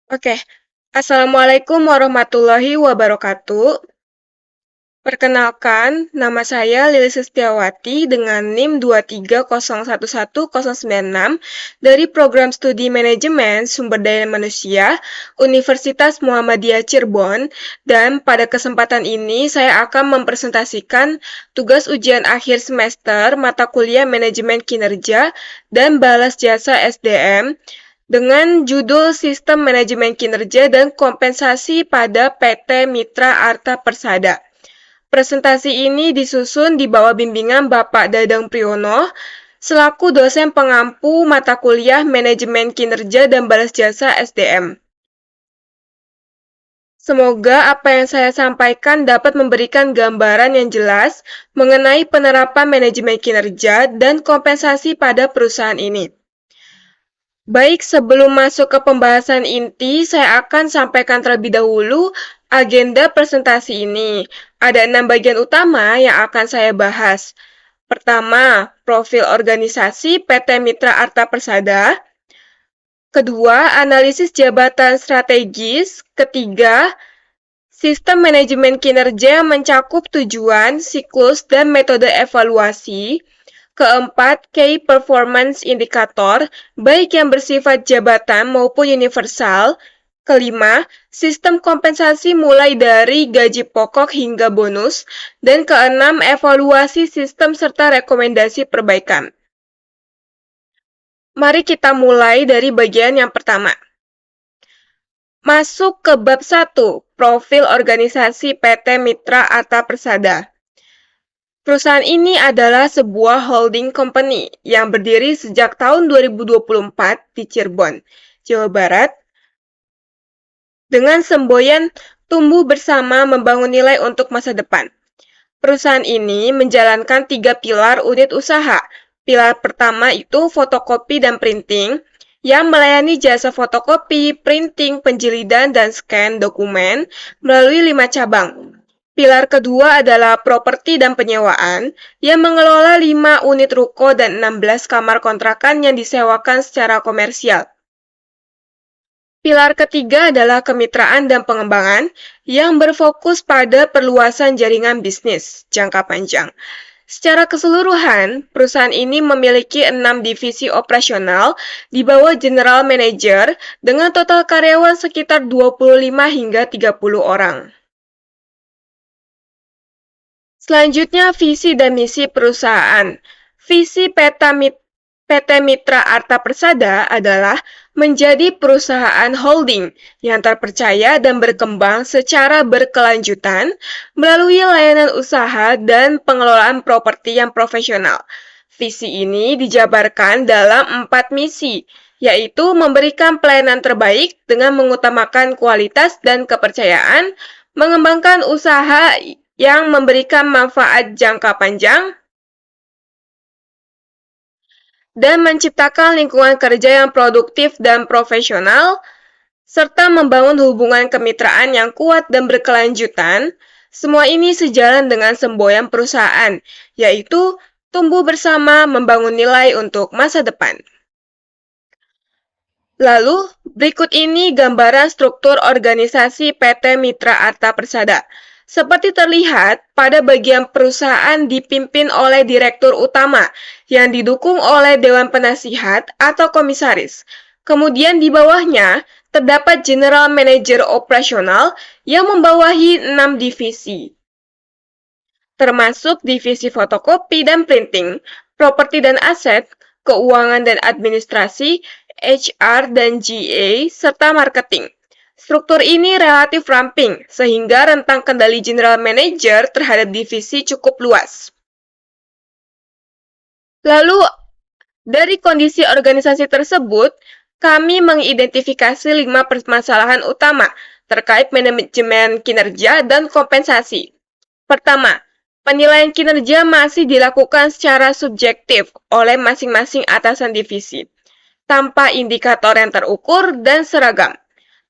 Oke, Assalamualaikum warahmatullahi wabarakatuh. Perkenalkan, nama saya Lili Setiawati dengan NIM 230110096 dari Program Studi Manajemen Sumber Daya Manusia Universitas Muhammadiyah Cirebon, dan pada kesempatan ini saya akan mempresentasikan tugas ujian akhir semester mata kuliah Manajemen Kinerja dan Balas Jasa SDM dengan judul Sistem Manajemen Kinerja dan Kompensasi pada PT Mitra Arta Persada. Presentasi ini disusun di bawah bimbingan Bapak Dadang Priyono selaku dosen pengampu mata kuliah Manajemen Kinerja dan Balas Jasa SDM. Semoga apa yang saya sampaikan dapat memberikan gambaran yang jelas mengenai penerapan manajemen kinerja dan kompensasi pada perusahaan ini. Baik, sebelum masuk ke pembahasan inti, saya akan sampaikan terlebih dahulu agenda presentasi ini. Ada 6 bagian utama yang akan saya bahas. Pertama, profil organisasi PT Mitra Arta Persada. Kedua, analisis jabatan strategis. Ketiga, sistem manajemen kinerja mencakup tujuan, siklus, dan metode evaluasi. Keempat, Key Performance Indicator, baik yang bersifat jabatan maupun universal. Kelima, sistem kompensasi mulai dari gaji pokok hingga bonus. Dan keenam, evaluasi sistem serta rekomendasi perbaikan. Mari kita mulai dari bagian yang pertama. Masuk ke bab 1, profil organisasi PT Mitra Arta Persada. Perusahaan ini adalah sebuah holding company yang berdiri sejak tahun 2024 di Cirebon, Jawa Barat, dengan semboyan tumbuh bersama membangun nilai untuk masa depan. Perusahaan ini menjalankan 3 pilar unit usaha. Pilar pertama itu fotokopi dan printing, yang melayani jasa fotokopi, printing, penjilidan, dan scan dokumen melalui 5 cabang. Pilar kedua adalah properti dan penyewaan, yang mengelola 5 unit ruko dan 16 kamar kontrakan yang disewakan secara komersial. Pilar ketiga adalah kemitraan dan pengembangan, yang berfokus pada perluasan jaringan bisnis jangka panjang. Secara keseluruhan, perusahaan ini memiliki 6 divisi operasional di bawah General Manager dengan total karyawan sekitar 25 hingga 30 orang. Selanjutnya, visi dan misi perusahaan. Visi PT Mitra Arta Persada adalah menjadi perusahaan holding yang terpercaya dan berkembang secara berkelanjutan melalui layanan usaha dan pengelolaan properti yang profesional. Visi ini dijabarkan dalam 4 misi, yaitu memberikan pelayanan terbaik dengan mengutamakan kualitas dan kepercayaan, mengembangkan usaha yang memberikan manfaat jangka panjang, dan menciptakan lingkungan kerja yang produktif dan profesional, serta membangun hubungan kemitraan yang kuat dan berkelanjutan. Semua ini sejalan dengan semboyan perusahaan, yaitu tumbuh bersama membangun nilai untuk masa depan. Lalu, berikut ini gambaran struktur organisasi PT Mitra Arta Persada. Seperti terlihat, pada bagian perusahaan dipimpin oleh direktur utama yang didukung oleh dewan penasihat atau komisaris. Kemudian di bawahnya terdapat general manager operasional yang membawahi 6 divisi, termasuk divisi fotokopi dan printing, properti dan aset, keuangan dan administrasi, HR dan GA, serta marketing. Struktur ini relatif ramping, sehingga rentang kendali general manager terhadap divisi cukup luas. Lalu, dari kondisi organisasi tersebut, kami mengidentifikasi 5 permasalahan utama terkait manajemen kinerja dan kompensasi. Pertama, penilaian kinerja masih dilakukan secara subjektif oleh masing-masing atasan divisi, tanpa indikator yang terukur dan seragam.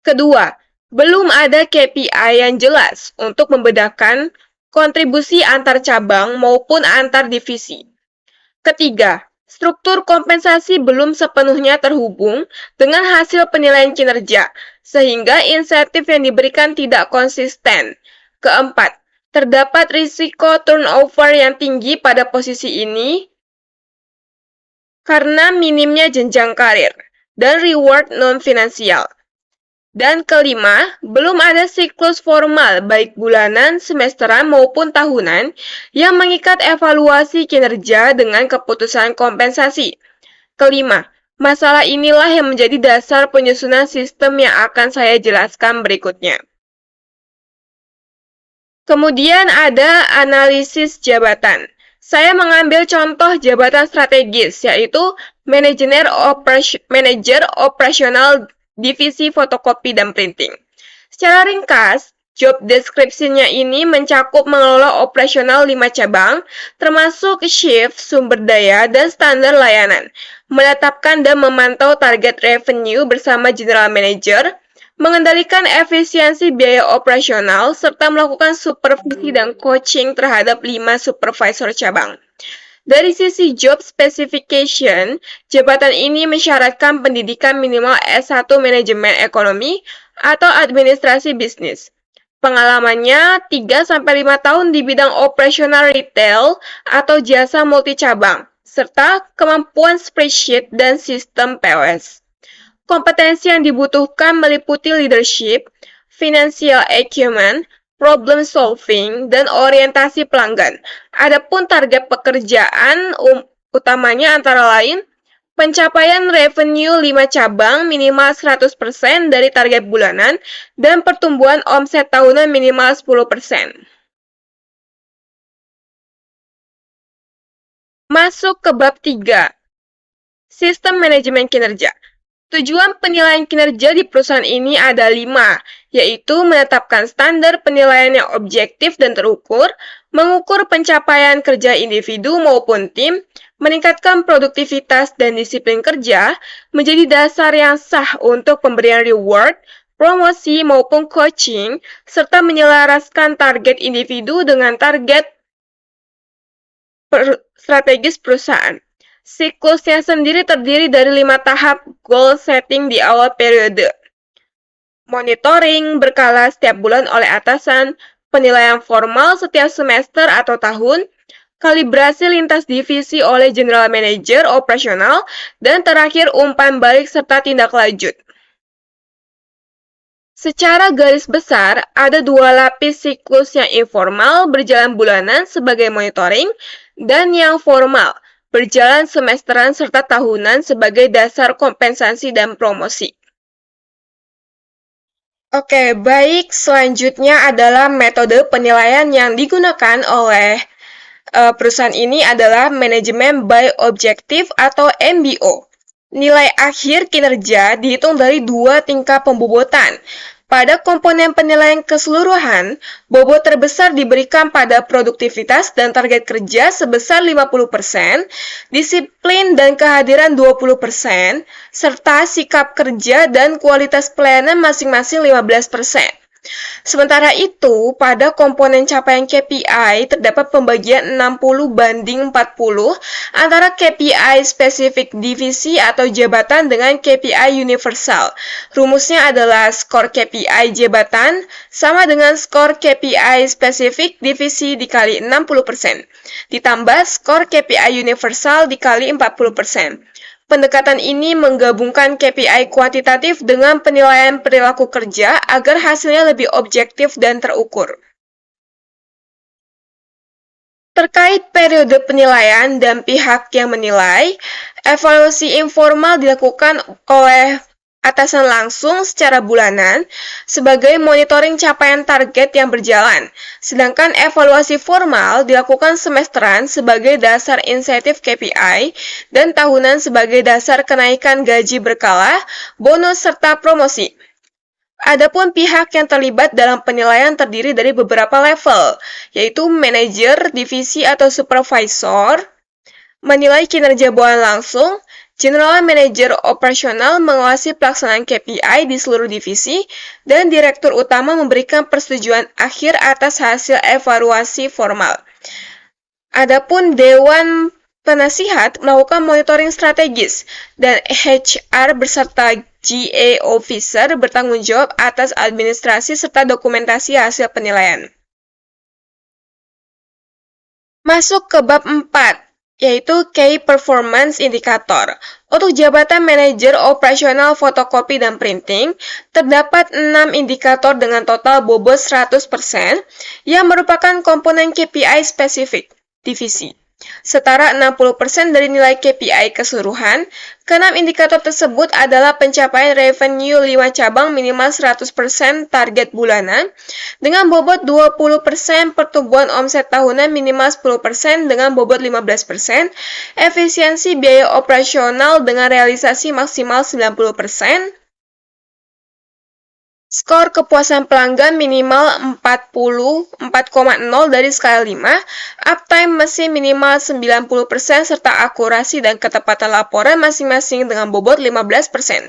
Kedua, belum ada KPI yang jelas untuk membedakan kontribusi antar cabang maupun antar divisi. Ketiga, Struktur kompensasi belum sepenuhnya terhubung dengan hasil penilaian kinerja, sehingga insentif yang diberikan tidak konsisten. Keempat, terdapat risiko turnover yang tinggi pada posisi ini karena minimnya jenjang karir dan reward non-finansial. Dan kelima, belum ada siklus formal baik bulanan, semesteran maupun tahunan yang mengikat evaluasi kinerja dengan keputusan kompensasi. Kelima, masalah inilah yang menjadi dasar penyusunan sistem yang akan saya jelaskan berikutnya. Kemudian ada analisis jabatan. Saya mengambil contoh jabatan strategis, yaitu manajer operasional divisi fotokopi dan printing. Secara ringkas, job description-nya ini mencakup mengelola operasional 5 cabang, termasuk shift, sumber daya, dan standar layanan, menetapkan dan memantau target revenue bersama general manager, mengendalikan efisiensi biaya operasional, serta melakukan supervisi dan coaching terhadap 5 supervisor cabang. Dari sisi job specification, jabatan ini mensyaratkan pendidikan minimal S1 Manajemen Ekonomi atau Administrasi Bisnis. Pengalamannya 3-5 tahun di bidang operasional retail atau jasa multicabang, serta kemampuan spreadsheet dan sistem POS. Kompetensi yang dibutuhkan meliputi leadership, financial acumen, problem solving, dan orientasi pelanggan. Adapun target pekerjaan utamanya antara lain pencapaian revenue 5 cabang minimal 100% dari target bulanan dan pertumbuhan omset tahunan minimal 10%. Masuk ke bab 3. Sistem manajemen kinerja. Tujuan penilaian kinerja di perusahaan ini ada 5, yaitu menetapkan standar penilaian yang objektif dan terukur, mengukur pencapaian kerja individu maupun tim, meningkatkan produktivitas dan disiplin kerja, menjadi dasar yang sah untuk pemberian reward, promosi maupun coaching, serta menyelaraskan target individu dengan target strategis perusahaan. Siklusnya sendiri terdiri dari 5 tahap goal setting di awal periode. Monitoring berkala setiap bulan oleh atasan, penilaian formal setiap semester atau tahun, kalibrasi lintas divisi oleh general manager operasional, dan terakhir umpan balik serta tindak lanjut. Secara garis besar, ada 2 lapis siklus yang informal berjalan bulanan sebagai monitoring, dan yang formal berjalan semesteran serta tahunan sebagai dasar kompensasi dan promosi. Oke, baik. Selanjutnya adalah metode penilaian yang digunakan oleh perusahaan ini adalah manajemen by objective atau MBO. Nilai akhir kinerja dihitung dari 2 tingkat pembobotan. Pada komponen penilaian keseluruhan, bobot terbesar diberikan pada produktivitas dan target kerja sebesar 50%, disiplin dan kehadiran 20%, serta sikap kerja dan kualitas pelayanan masing-masing 15%. Sementara itu, pada komponen capaian KPI terdapat pembagian 60/40 antara KPI spesifik divisi atau jabatan dengan KPI universal. Rumusnya adalah skor KPI jabatan sama dengan skor KPI spesifik divisi dikali 60%, ditambah skor KPI universal dikali 40%. Pendekatan ini menggabungkan KPI kuantitatif dengan penilaian perilaku kerja agar hasilnya lebih objektif dan terukur. Terkait periode penilaian dan pihak yang menilai, evaluasi informal dilakukan oleh atasan langsung secara bulanan sebagai monitoring capaian target yang berjalan, sedangkan evaluasi formal dilakukan semesteran sebagai dasar insentif KPI dan tahunan sebagai dasar kenaikan gaji berkala, bonus serta promosi. Adapun pihak yang terlibat dalam penilaian terdiri dari beberapa level, yaitu manajer, divisi atau supervisor, menilai kinerja bawahan langsung, General Manager Operasional mengawasi pelaksanaan KPI di seluruh divisi, dan Direktur Utama memberikan persetujuan akhir atas hasil evaluasi formal. Adapun Dewan penasihat melakukan monitoring strategis, dan HR beserta GA Officer bertanggung jawab atas administrasi serta dokumentasi hasil penilaian. Masuk ke bab 4, yaitu Key Performance Indicator. Untuk jabatan manajer operasional fotokopi dan printing, terdapat 6 indikator dengan total bobot 100% yang merupakan komponen KPI spesifik divisi. Setara 60% dari nilai KPI keseluruhan. Keenam indikator tersebut adalah pencapaian revenue 5 cabang minimal 100% target bulanan, dengan bobot 20%, pertumbuhan omset tahunan minimal 10% dengan bobot 15%, efisiensi biaya operasional dengan realisasi maksimal 90%, skor kepuasan pelanggan minimal 4,0 dari skala 5, uptime mesin minimal 90%, serta akurasi dan ketepatan laporan masing-masing dengan bobot 15%.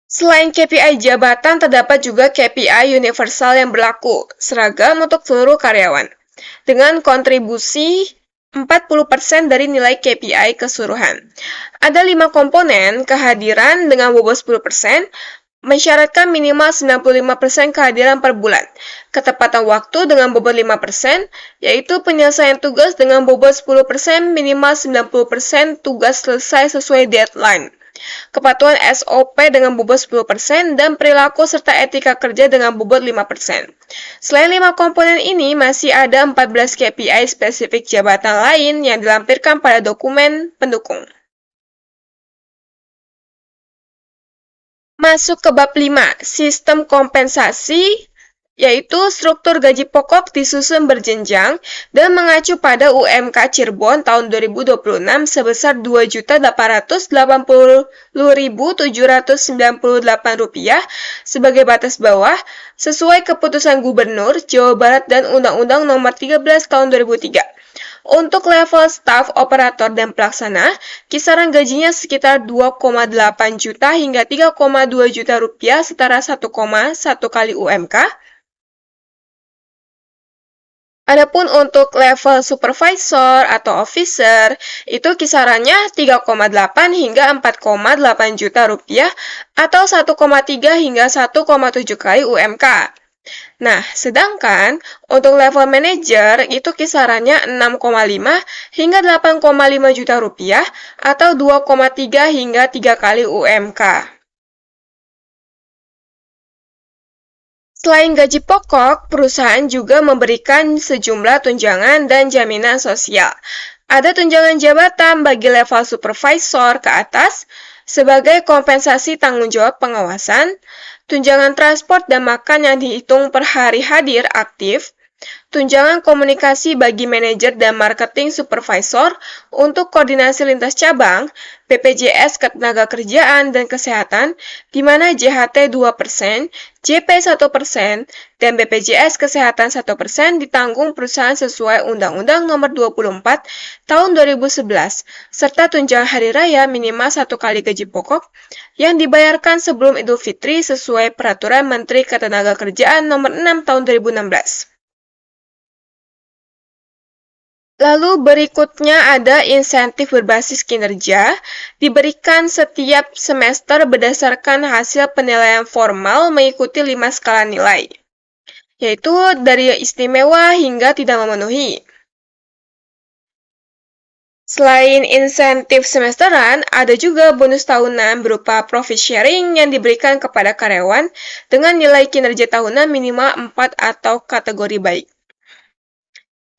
Selain KPI jabatan, terdapat juga KPI universal yang berlaku, seragam untuk seluruh karyawan, dengan kontribusi 40% dari nilai KPI keseluruhan. Ada 5 komponen kehadiran dengan bobot 10%, mensyaratkan minimal 95% kehadiran per bulan. Ketepatan waktu dengan bobot 5%, yaitu penyelesaian tugas dengan bobot 10%, minimal 90% tugas selesai sesuai deadline. Kepatuhan SOP dengan bobot 10%, dan perilaku serta etika kerja dengan bobot 5%. Selain 5 komponen ini, masih ada 14 KPI spesifik jabatan lain yang dilampirkan pada dokumen pendukung. Masuk ke bab 5, sistem kompensasi, yaitu struktur gaji pokok disusun berjenjang dan mengacu pada UMK Cirebon tahun 2026 sebesar Rp2.080.798 sebagai batas bawah, sesuai keputusan Gubernur Jawa Barat dan Undang-Undang Nomor 13 Tahun 2003. Untuk level staf, operator, dan pelaksana, kisaran gajinya sekitar 2,8 juta hingga 3,2 juta rupiah setara 1,1 kali UMK. Adapun untuk level supervisor atau officer, itu kisarannya 3,8 hingga 4,8 juta rupiah atau 1,3 hingga 1,7 kali UMK. Nah, sedangkan untuk level manager itu kisarannya 6,5 hingga 8,5 juta rupiah atau 2,3 hingga 3 kali UMK. Selain gaji pokok, perusahaan juga memberikan sejumlah tunjangan dan jaminan sosial. Ada tunjangan jabatan bagi level supervisor ke atas sebagai kompensasi tanggung jawab pengawasan, tunjangan transport dan makan yang dihitung per hari hadir aktif, tunjangan komunikasi bagi manajer dan marketing supervisor untuk koordinasi lintas cabang, BPJS Ketenagakerjaan dan Kesehatan, di mana JHT 2%, JP 1%, dan BPJS Kesehatan 1% ditanggung perusahaan sesuai Undang-Undang Nomor 24 Tahun 2011, serta tunjangan hari raya minimal 1 kali gaji pokok yang dibayarkan sebelum Idul Fitri sesuai Peraturan Menteri Ketenagakerjaan Nomor 6 Tahun 2016. Lalu berikutnya ada insentif berbasis kinerja, diberikan setiap semester berdasarkan hasil penilaian formal mengikuti 5 skala nilai, yaitu dari istimewa hingga tidak memenuhi. Selain insentif semesteran, ada juga bonus tahunan berupa profit sharing yang diberikan kepada karyawan dengan nilai kinerja tahunan minimal 4 atau kategori baik.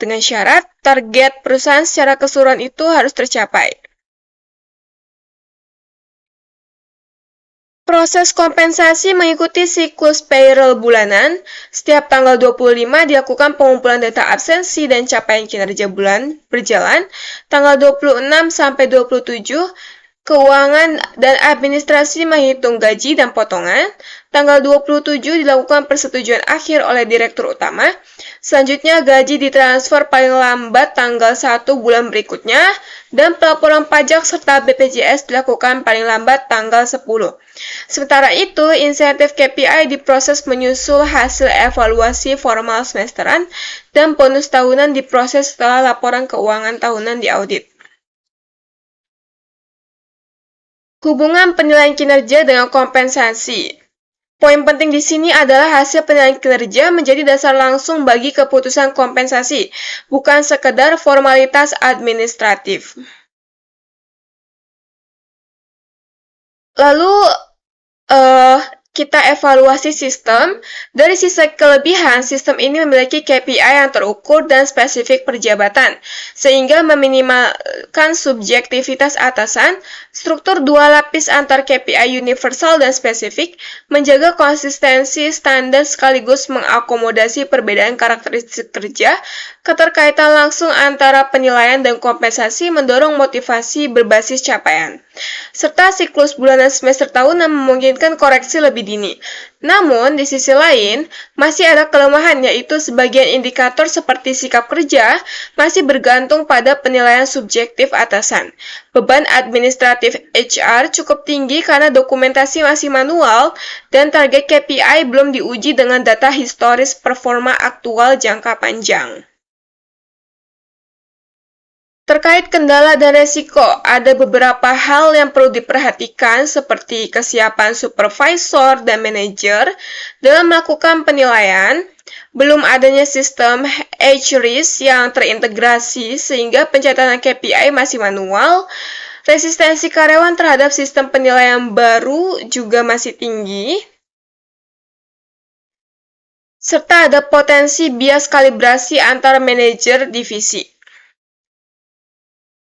Dengan syarat, target perusahaan secara keseluruhan itu harus tercapai. Proses kompensasi mengikuti siklus payroll bulanan. Setiap tanggal 25 dilakukan pengumpulan data absensi dan capaian kinerja bulan berjalan. Tanggal 26 sampai 27 Keuangan dan administrasi menghitung gaji dan potongan. Tanggal 27 dilakukan persetujuan akhir oleh Direktur Utama. Selanjutnya gaji ditransfer paling lambat tanggal 1 bulan berikutnya. Dan pelaporan pajak serta BPJS dilakukan paling lambat tanggal 10. Sementara itu, insentif KPI diproses menyusul hasil evaluasi formal semesteran dan bonus tahunan diproses setelah laporan keuangan tahunan diaudit. Hubungan penilaian kinerja dengan kompensasi. Poin penting di sini adalah hasil penilaian kinerja menjadi dasar langsung bagi keputusan kompensasi, bukan sekedar formalitas administratif. Lalu, kita evaluasi sistem. Dari sisi kelebihan, sistem ini memiliki KPI yang terukur dan spesifik per jabatan, sehingga meminimalkan subjektivitas atasan. Struktur dua lapis antar KPI universal dan spesifik menjaga konsistensi standar sekaligus mengakomodasi perbedaan karakteristik kerja. Keterkaitan langsung antara penilaian dan kompensasi mendorong motivasi berbasis capaian, serta siklus bulanan semester tahunan memungkinkan koreksi lebih dini. Namun, di sisi lain, masih ada kelemahan, yaitu sebagian indikator seperti sikap kerja masih bergantung pada penilaian subjektif atasan. Beban administratif HR cukup tinggi karena dokumentasi masih manual dan target KPI belum diuji dengan data historis performa aktual jangka panjang. Terkait kendala dan resiko, ada beberapa hal yang perlu diperhatikan seperti kesiapan supervisor dan manajer dalam melakukan penilaian, belum adanya sistem HRIS yang terintegrasi sehingga pencatatan KPI masih manual, resistensi karyawan terhadap sistem penilaian baru juga masih tinggi, serta ada potensi bias kalibrasi antar manajer divisi.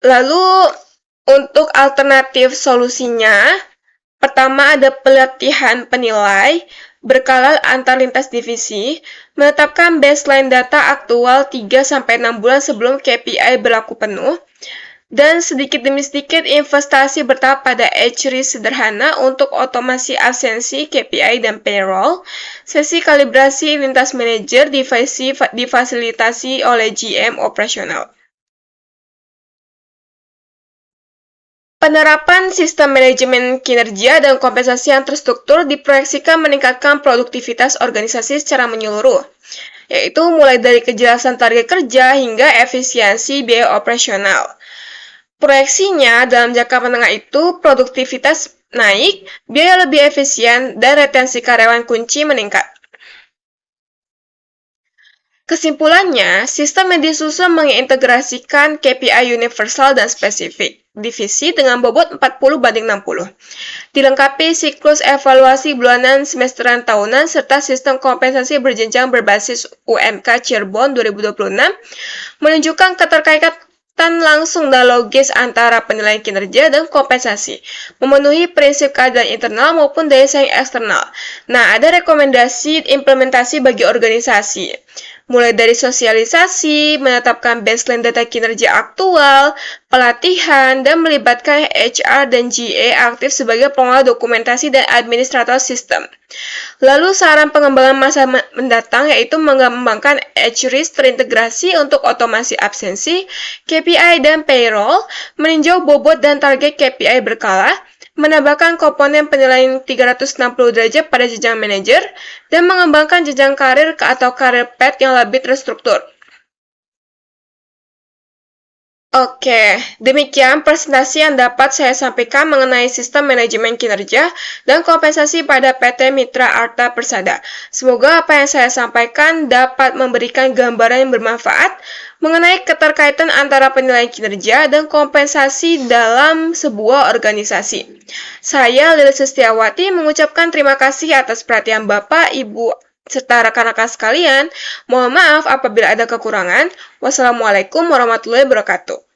Lalu, untuk alternatif solusinya, pertama ada pelatihan penilai berkala antar lintas divisi, menetapkan baseline data aktual 3-6 bulan sebelum KPI berlaku penuh, dan sedikit demi sedikit investasi bertahap pada HRIS sederhana untuk otomasi absensi, KPI, dan payroll. Sesi kalibrasi lintas manajer difasilitasi oleh GM operasional. Penerapan sistem manajemen kinerja dan kompensasi yang terstruktur diproyeksikan meningkatkan produktivitas organisasi secara menyeluruh, yaitu mulai dari kejelasan target kerja hingga efisiensi biaya operasional. Proyeksinya dalam jangka menengah itu produktivitas naik, biaya lebih efisien, dan retensi karyawan kunci meningkat. Kesimpulannya, sistem yang disusun mengintegrasikan KPI universal dan spesifik divisi dengan bobot 40/60. Dilengkapi siklus evaluasi bulanan, semesteran, tahunan, serta sistem kompensasi berjenjang berbasis UMK Cirebon 2026 menunjukkan keterkaitan langsung dan logis antara penilaian kinerja dan kompensasi, memenuhi prinsip keadilan internal maupun daya saing eksternal. Nah, ada rekomendasi implementasi bagi organisasi, mulai dari sosialisasi, menetapkan baseline data kinerja aktual, pelatihan, dan melibatkan HR dan GA aktif sebagai pengelola dokumentasi dan administrator sistem. Lalu saran pengembangan masa mendatang yaitu mengembangkan HRIS terintegrasi untuk otomasi absensi, KPI, dan payroll, meninjau bobot dan target KPI berkala, menambahkan komponen penilaian 360 derajat pada jenjang manajer, dan mengembangkan jenjang karir atau karir path yang lebih terstruktur. Oke, demikian presentasi yang dapat saya sampaikan mengenai sistem manajemen kinerja dan kompensasi pada PT Mitra Arta Persada. Semoga apa yang saya sampaikan dapat memberikan gambaran yang bermanfaat mengenai keterkaitan antara penilaian kinerja dan kompensasi dalam sebuah organisasi. Saya, Lili Sestiawati, mengucapkan terima kasih atas perhatian Bapak, Ibu, serta rekan-rekan sekalian. Mohon maaf apabila ada kekurangan. Wassalamualaikum warahmatullahi wabarakatuh.